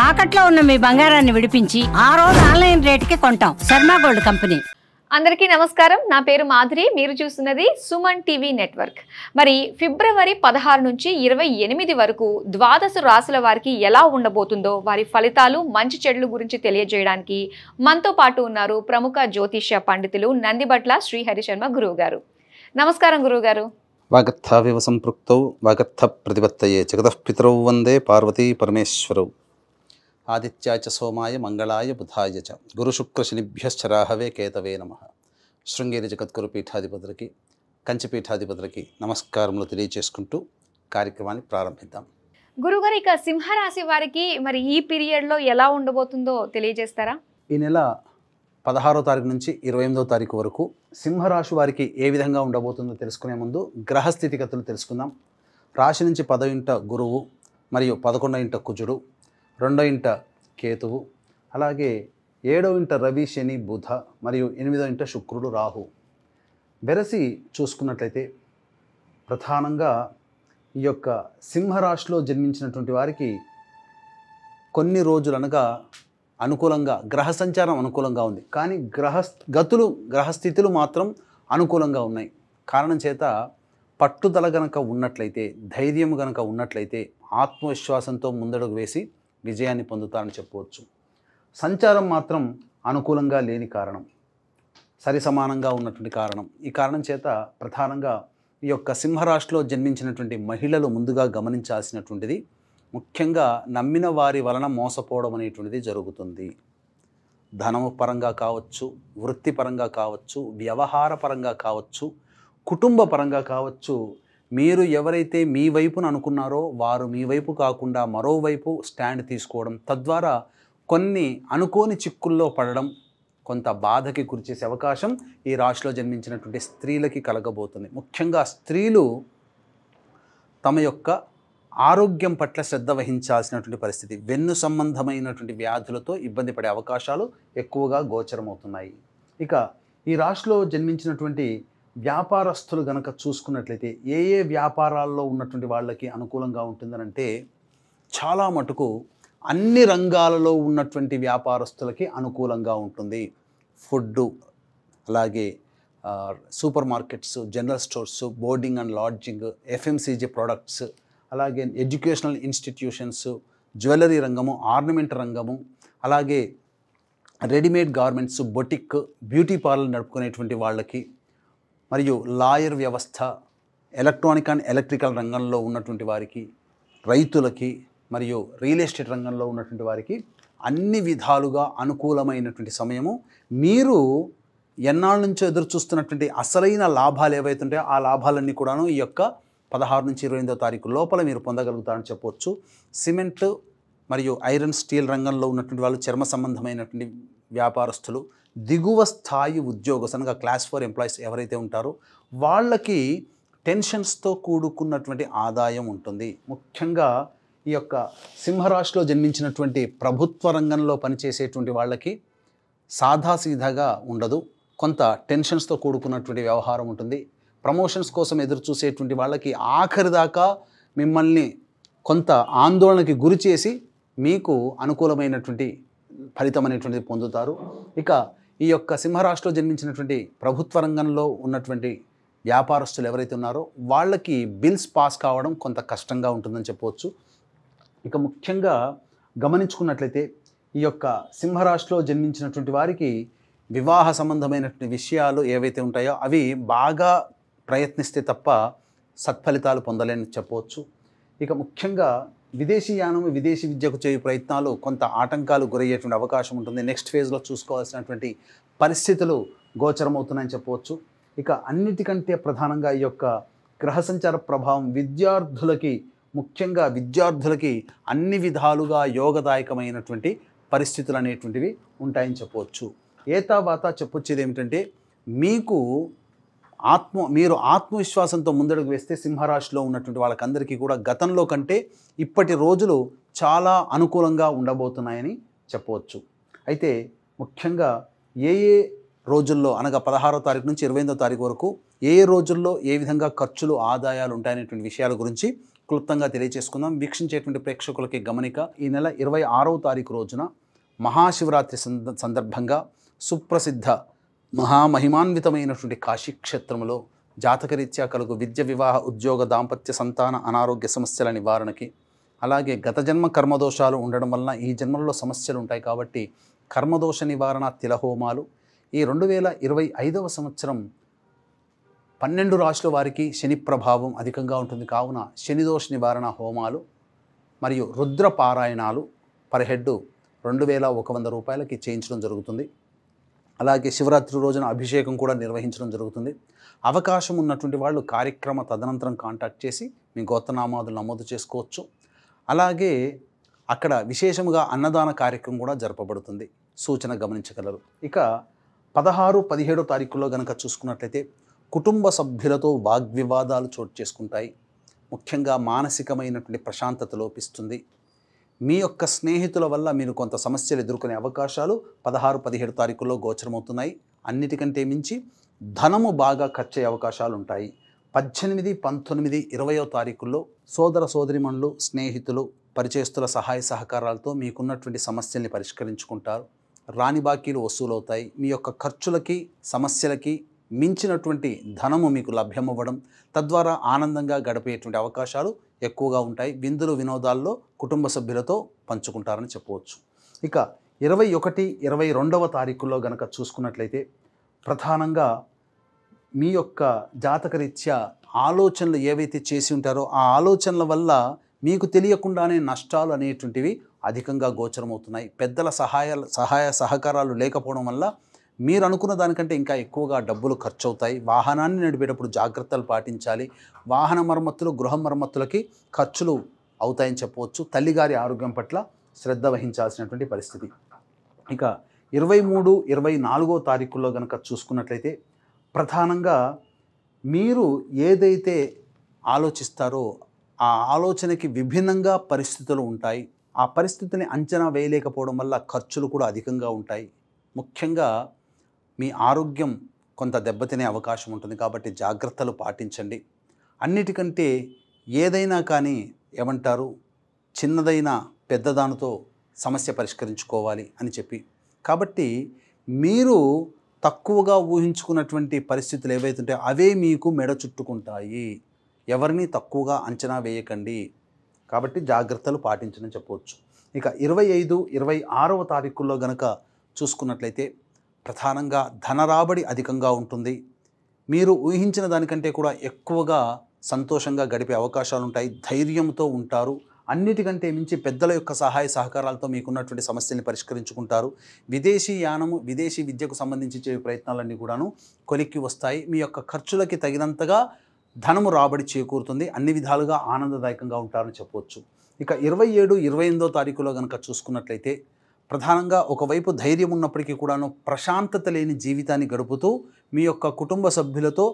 తాకట్లో ఉన్న మీ బంగారాన్ని విడిపించి ఆ రోజు ఆన్లైన్ రేటుకి కొంటాం. Sharma gold company. అందరికీ నమస్కారం. నా పేరు మాధురి. మీరు చూస్తున్నది సుమన్ టీవీ నెట్వర్క్. మరి ఫిబ్రవరి 16 నుంచి 28 వరకు ద్వాదశ రాశుల వారికి ఎలా ఉండబోతుందో, వారి ఫలితాలు మంచి చెడుల గురించి తెలియజేయడానికి మనతో పాటు ఉన్నారు ప్రముఖ జ్యోతిష్య పండితులు నందిబట్ల శ్రీహరి శర్మ గురువు గారు. నమస్కారం గురువు గారు. వాగర్థావివ సంపృక్తౌ వాగర్థ ప్రతిపత్తయే జగతః పితరౌ వందే పార్వతీ పరమేశ్వరౌ. ఆదిత్యాయ చ సోమాయ మంగళాయ బుధాయ చ గురుశుక్రశనిభ్యశ్చ రాహవే కేతవే నమః. శృంగేరి జగద్గురు పీఠాధిపతులకి, కంచి పీఠాధిపతులకి నమస్కారములు తెలియజేసుకుంటూ కార్యక్రమాన్ని ప్రారంభిద్దాం. గురుగారు, ఇక సింహరాశి వారికి మరి ఈ పీరియడ్లో ఎలా ఉండబోతుందో తెలియజేస్తారా? ఈ నెల 16వ తారీఖు నుంచి 28వ తారీఖు వరకు సింహరాశి వారికి ఏ విధంగా ఉండబోతుందో తెలుసుకునే ముందు గ్రహస్థితిగతులు తెలుసుకుందాం. రాశి నుంచి 10వ ఇంట గురువు, మరియు 11వ ఇంట కుజుడు, 2వ ఇంట కేతువు, అలాగే 7వ ఇంట రవి, శని, బుధ, మరియు 8వ ఇంట శుక్రుడు, రాహు. వెరసి చూసుకున్నట్లయితే ప్రధానంగా ఈ యొక్క సింహరాశిలో జన్మించినటువంటి వారికి కొన్ని రోజులు అనగా అనుకూలంగా గ్రహ సంచారం అనుకూలంగా ఉంది, కానీ గ్రహస్థితులు మాత్రం అనుకూలంగా ఉన్నాయి. కారణం చేత పట్టుదల గనక ఉన్నట్లయితే, ధైర్యం గనక ఉన్నట్లయితే ఆత్మవిశ్వాసంతో ముందడుగు వేసి విజయాన్ని పొందుతారని చెప్పవచ్చు. సంచారం మాత్రం అనుకూలంగా లేని కారణం, సరి సమానంగా ఉన్నటువంటి కారణం. ఈ కారణం చేత ప్రధానంగా ఈ యొక్క సింహరాశిలో జన్మించినటువంటి మహిళలు ముందుగా గమనించాల్సినటువంటిది, ముఖ్యంగా నమ్మిన వారి వలన మోసపోవడం అనేటువంటిది జరుగుతుంది. ధనము పరంగా కావచ్చు, వృత్తిపరంగా కావచ్చు, వ్యవహార పరంగా కావచ్చు, కుటుంబ పరంగా కావచ్చు. మీరు ఎవరైతే మీ వైపున అనుకున్నారో వారు మీ వైపు కాకుండా మరోవైపు స్టాండ్ తీసుకోవడం, తద్వారా కొన్ని అనుకోని చిక్కుల్లో పడడం, కొంత బాధకి గురిచేసే అవకాశం ఈ రాశిలో జన్మించినటువంటి స్త్రీలకి కలగబోతుంది. ముఖ్యంగా స్త్రీలు తమ యొక్క ఆరోగ్యం పట్ల శ్రద్ధ వహించాల్సినటువంటి పరిస్థితి. వెన్ను సంబంధమైనటువంటి వ్యాధులతో ఇబ్బంది పడే అవకాశాలు ఎక్కువగా గోచరమవుతున్నాయి. ఇక ఈ రాశిలో జన్మించినటువంటి వ్యాపారస్తులు గనక చూసుకున్నట్లయితే ఏ ఏ వ్యాపారాల్లో ఉన్నటువంటి వాళ్ళకి అనుకూలంగా ఉంటుందనంటే, చాలా మటుకు అన్ని రంగాలలో ఉన్నటువంటి వ్యాపారస్తులకి అనుకూలంగా ఉంటుంది. ఫుడ్డు, అలాగే super markets, general stores, boarding and lodging, FMCG products, అలాగే ఎడ్యుకేషనల్ ఇన్స్టిట్యూషన్స్, జ్యువెలరీ రంగము, ఆర్నమెంట్ రంగము, అలాగే readymade garments, boutique, beauty parlour నడుపుకునేటువంటి వాళ్ళకి, మరియు లాయర్ వ్యవస్థ, ఎలక్ట్రానిక్ అండ్ ఎలక్ట్రికల్ రంగంలో ఉన్నటువంటి వారికి, రైతులకి, మరియు రియల్ ఎస్టేట్ రంగంలో ఉన్నటువంటి వారికి అన్ని విధాలుగా అనుకూలమైనటువంటి సమయము. మీరు ఎన్నాళ్ళ నుంచో ఎదురు చూస్తున్నటువంటి అసలైన లాభాలు ఏవైతే ఉంటాయో ఆ లాభాలన్నీ కూడాను ఈ యొక్క 16 నుంచి 28వ తారీఖు లోపల మీరు పొందగలుగుతారని చెప్పవచ్చు. సిమెంట్ మరియు ఐరన్, స్టీల్ రంగంలో ఉన్నటువంటి వాళ్ళు, చర్మ సంబంధమైనటువంటి వ్యాపారస్తులు, దిగువ స్థాయి ఉద్యోగస్తులు అనగా క్లాస్ 4 ఎంప్లాయీస్ ఎవరైతే ఉంటారో వాళ్ళకి టెన్షన్స్తో కూడుకున్నటువంటి ఆదాయం ఉంటుంది. ముఖ్యంగా ఈ యొక్క సింహరాశిలో జన్మించినటువంటి ప్రభుత్వ రంగంలో పనిచేసేటువంటి వాళ్ళకి సాదాసీదాగా ఉండదు, కొంత టెన్షన్స్తో కూడుకున్నటువంటి వ్యవహారం ఉంటుంది. ప్రమోషన్స్ కోసం ఎదురు చూసేటువంటి వాళ్ళకి ఆఖరి దాకా మిమ్మల్ని కొంత ఆందోళనకి గురి చేసి మీకు అనుకూలమైనటువంటి ఫలితం అనేటువంటిది పొందుతారు. ఇక ఈ యొక్క సింహరాశిలో జన్మించినటువంటి ప్రభుత్వ రంగంలో ఉన్నటువంటి వ్యాపారస్తులు ఎవరైతే ఉన్నారో వాళ్ళకి బిల్స్ పాస్ కావడం కొంత కష్టంగా ఉంటుందని చెప్పవచ్చు. ఇక ముఖ్యంగా గమనించుకున్నట్లయితే ఈ యొక్క సింహరాశిలో జన్మించినటువంటి వారికి వివాహ సంబంధమైనటువంటి విషయాలు ఏవైతే ఉంటాయో అవి బాగా ప్రయత్నిస్తే తప్ప సత్ఫలితాలు పొందలేని చెప్పవచ్చు. ఇక ముఖ్యంగా విదేశీయానము, విదేశీ విద్యకు చేయు ప్రయత్నాలు కొంత ఆటంకాలు గురయ్యేటువంటి అవకాశం ఉంటుంది. నెక్స్ట్ ఫేజ్లో చూసుకోవాల్సినటువంటి పరిస్థితులు గోచరమవుతున్నాయని చెప్పవచ్చు. ఇక అన్నిటికంటే ప్రధానంగా ఈ యొక్క గ్రహ సంచార ప్రభావం ముఖ్యంగా విద్యార్థులకి అన్ని విధాలుగా యోగదాయకమైనటువంటి పరిస్థితులు అనేటువంటివి ఉంటాయని చెప్పవచ్చు. ఏతావాత చెప్పొచ్చేది ఏమిటంటే, మీరు ఆత్మవిశ్వాసంతో ముందడుగు వేస్తే సింహరాశిలో ఉన్నటువంటి వాళ్ళకందరికీ కూడా గతంలో కంటే ఇప్పటి రోజులు చాలా అనుకూలంగా ఉండబోతున్నాయని చెప్పవచ్చు. అయితే ముఖ్యంగా ఏ రోజుల్లో అనగా 16వ తారీఖు నుంచి 28వ తారీఖు వరకు ఏ రోజుల్లో ఏ విధంగా ఖర్చులు, ఆదాయాలు ఉంటాయనేటువంటి విషయాల గురించి క్లుప్తంగా తెలియజేసుకుందాం. వీక్షించేటువంటి ప్రేక్షకులకి గమనిక, ఈ నెల 26వ తారీఖు రోజున మహాశివరాత్రి సందర్భంగా సుప్రసిద్ధ మహామహిమాన్వితమైనటువంటి కాశీక్షేత్రంలో జాతకరీత్యా కలుగు విద్య, వివాహ, ఉద్యోగ, దాంపత్య, సంతాన, అనారోగ్య సమస్యల నివారణకి, అలాగే గత జన్మ కర్మదోషాలు ఉండడం వలన ఈ జన్మల్లో సమస్యలు ఉంటాయి కాబట్టి కర్మదోష నివారణ తిలహోమాలు, ఈ 2025వ సంవత్సరం 12 రాశుల వారికి శని ప్రభావం అధికంగా ఉంటుంది కావున శనిదోష నివారణ హోమాలు మరియు రుద్ర పారాయణాలు పర్ హెడ్ 2100 రూపాయలకి చేయించడం జరుగుతుంది. అలాగే శివరాత్రి రోజున అభిషేకం కూడా నిర్వహించడం జరుగుతుంది. అవకాశం ఉన్నటువంటి వాళ్ళు కార్యక్రమ తదనంతరం కాంటాక్ట్ చేసి మీ గోత్రనామాదులు నమోదు చేసుకోవచ్చు. అలాగే అక్కడ విశేషముగా అన్నదాన కార్యక్రమం కూడా జరపబడుతుంది, సూచన గమనించగలరు. ఇక 16, 17 తారీఖుల్లో కనుక చూసుకున్నట్లయితే కుటుంబ సభ్యులతో వాగ్వివాదాలు చోటు చేసుకుంటాయి. ముఖ్యంగా మానసికమైనటువంటి ప్రశాంతత లోపిస్తుంది. మీ యొక్క స్నేహితుల వల్ల మీరు కొంత సమస్యలు ఎదుర్కొనే అవకాశాలు 16, 17 తారీఖుల్లో గోచరమవుతున్నాయి. అన్నిటికంటే మించి ధనము బాగా ఖర్చు అయ్యే అవకాశాలు ఉంటాయి. 18, 19, 20వ తారీఖుల్లో సోదర సోదరిమణులు, స్నేహితులు, పరిచయస్తుల సహాయ సహకారాలతో మీకున్నటువంటి సమస్యల్ని పరిష్కరించుకుంటారు. రాని బాకీలు వసూలవుతాయి. మీ యొక్క ఖర్చులకి, సమస్యలకి మించినటువంటి ధనము మీకు లభ్యమవ్వడం, తద్వారా ఆనందంగా గడిపేటువంటి అవకాశాలు ఎక్కువగా ఉంటాయి. విందులు, వినోదాల్లో కుటుంబ సభ్యులతో పంచుకుంటారని చెప్పవచ్చు. ఇక 21, 22వ తారీఖుల్లో గనక చూసుకున్నట్లయితే ప్రధానంగా మీ యొక్క జాతకరీత్యా ఆలోచనలు ఏవైతే చేసి ఉంటారో ఆ ఆలోచనల వల్ల మీకు తెలియకుండానే నష్టాలు అనేటువంటివి అధికంగా గోచరమవుతున్నాయి. పెద్దల సహాయ సహకారాలు లేకపోవడం వల్ల మీరు అనుకున్న దానికంటే ఇంకా ఎక్కువగా డబ్బులు ఖర్చు అవుతాయి. వాహనాన్ని నడిపేటప్పుడు జాగ్రత్తలు పాటించాలి. వాహన మరమ్మతులు, గృహ మరమ్మతులకి ఖర్చులు అవుతాయని చెప్పవచ్చు. తల్లిగారి ఆరోగ్యం పట్ల శ్రద్ధ వహించాల్సినటువంటి పరిస్థితి. ఇక 23, 24వ తారీఖుల్లో కనుక చూసుకున్నట్లయితే ప్రధానంగా మీరు ఏదైతే ఆలోచిస్తారో ఆ ఆలోచనకి విభిన్నంగా పరిస్థితులు ఉంటాయి. ఆ పరిస్థితిని అంచనా వేయలేకపోవడం వల్ల ఖర్చులు కూడా అధికంగా ఉంటాయి. ముఖ్యంగా మీ ఆరోగ్యం కొంత దెబ్బతినే అవకాశం ఉంటుంది కాబట్టి జాగ్రత్తలు పాటించండి. అన్నిటికంటే ఏదైనా కానీ ఏమంటారు, చిన్నదైన పెద్దదానితో సమస్య పరిష్కరించుకోవాలి అని చెప్పి, కాబట్టి మీరు తక్కువగా ఊహించుకున్నటువంటి పరిస్థితులు ఏవైతే ఉంటాయో అవే మీకు మెడ చుట్టుకుంటాయి. ఎవరిని తక్కువగా అంచనా వేయకండి. కాబట్టి జాగ్రత్తలు పాటించని చెప్పవచ్చు. ఇక 25, 26వ తారీఖుల్లో గనక చూసుకున్నట్లయితే ప్రధానంగా ధనరాబడి అధికంగా ఉంటుంది. మీరు ఊహించిన దానికంటే కూడా ఎక్కువగా సంతోషంగా గడిపే అవకాశాలు ఉంటాయి. ధైర్యంతో ఉంటారు. అన్నిటికంటే మించి పెద్దల యొక్క సహాయ సహకారాలతో మీకున్నటువంటి సమస్యల్ని పరిష్కరించుకుంటారు. విదేశీ యానము, విదేశీ విద్యకు సంబంధించి చేసే ప్రయత్నాలన్నీ కూడాను కొలిక్కి వస్తాయి. మీ యొక్క ఖర్చులకి తగినంతగా ధనము రాబడి చేకూరుతుంది. అన్ని విధాలుగా ఆనందదాయకంగా ఉంటారని చెప్పవచ్చు. ఇక 27, 28వ తారీఖులో కనుక చూసుకున్నట్లయితే ప్రధానంగా ఒకవైపు ధైర్యం ఉన్నప్పటికీ కూడాను ప్రశాంతత లేని జీవితాన్ని గడుపుతూ మీ యొక్క కుటుంబ సభ్యులతో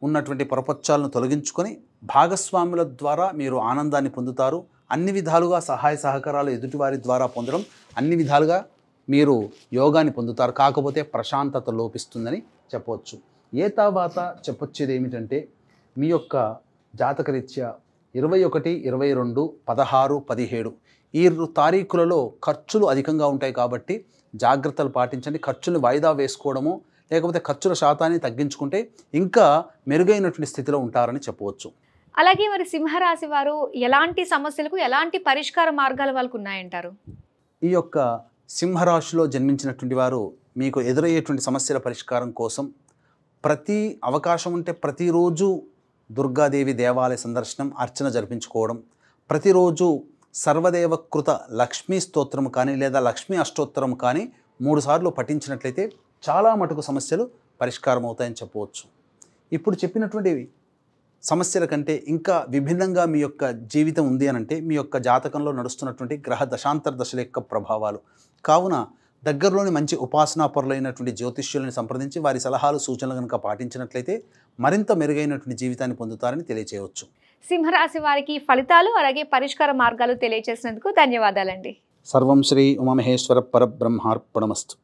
ఉన్నటువంటి పొరపచ్చాలను తొలగించుకొని భాగస్వాముల ద్వారా మీరు ఆనందాన్ని పొందుతారు. అన్ని విధాలుగా సహాయ సహకారాలు ఎదుటివారి ద్వారా పొందడం, అన్ని విధాలుగా మీరు యోగాన్ని పొందుతారు. కాకపోతే ప్రశాంతత లోపిస్తుందని చెప్పవచ్చు. ఏ తర్వాత చెప్పొచ్చేది ఏమిటంటే మీ యొక్క జాతకరీత్యా 21, 22, 16, 17 ఈ తారీఖులలో ఖర్చులు అధికంగా ఉంటాయి కాబట్టి జాగ్రత్తలు పాటించండి. ఖర్చులు వాయిదా వేసుకోవడము లేకపోతే ఖర్చుల శాతాన్ని తగ్గించుకుంటే ఇంకా మెరుగైనటువంటి స్థితిలో ఉంటారని చెప్పవచ్చు. అలాగే మరి సింహరాశి వారు ఎలాంటి సమస్యలకు ఎలాంటి పరిష్కార మార్గాలు వాళ్ళకు ఉన్నాయంటారు? ఈ యొక్క సింహరాశిలో జన్మించినటువంటి వారు మీకు ఎదురయ్యేటువంటి సమస్యల పరిష్కారం కోసం ప్రతి అవకాశం ఉంటే ప్రతిరోజు దుర్గాదేవి దేవాలయ సందర్శనం, అర్చన జరిపించుకోవడం, ప్రతిరోజు సర్వదేవకృత లక్ష్మీ స్తోత్రం కానీ లేదా లక్ష్మీ అష్టోత్తరం కానీ 3 సార్లు పఠించినట్లయితే చాలా మటుకు సమస్యలు పరిష్కారం అవుతాయని చెప్పవచ్చు. ఇప్పుడు చెప్పినటువంటి సమస్యల కంటే ఇంకా విభిన్నంగా మీ యొక్క జీవితం ఉంది అనంటే మీ యొక్క జాతకంలో నడుస్తున్నటువంటి గ్రహ దశాంతర దశల యొక్క ప్రభావాలు. కావున దగ్గరలోని మంచి ఉపాసనాపరులైనటువంటి జ్యోతిష్యులను సంప్రదించి వారి సలహాలు, సూచనలు కనుక పాటించినట్లయితే మరింత మెరుగైనటువంటి జీవితాన్ని పొందుతారని తెలియజేయవచ్చు. సింహరాశి వారికి ఫలితాలు అలాగే పరిష్కార మార్గాలు తెలియజేసినందుకు ధన్యవాదాలండి. సర్వం శ్రీ ఉమామహేశ్వర పరబ్రహ్మార్పణమస్తు.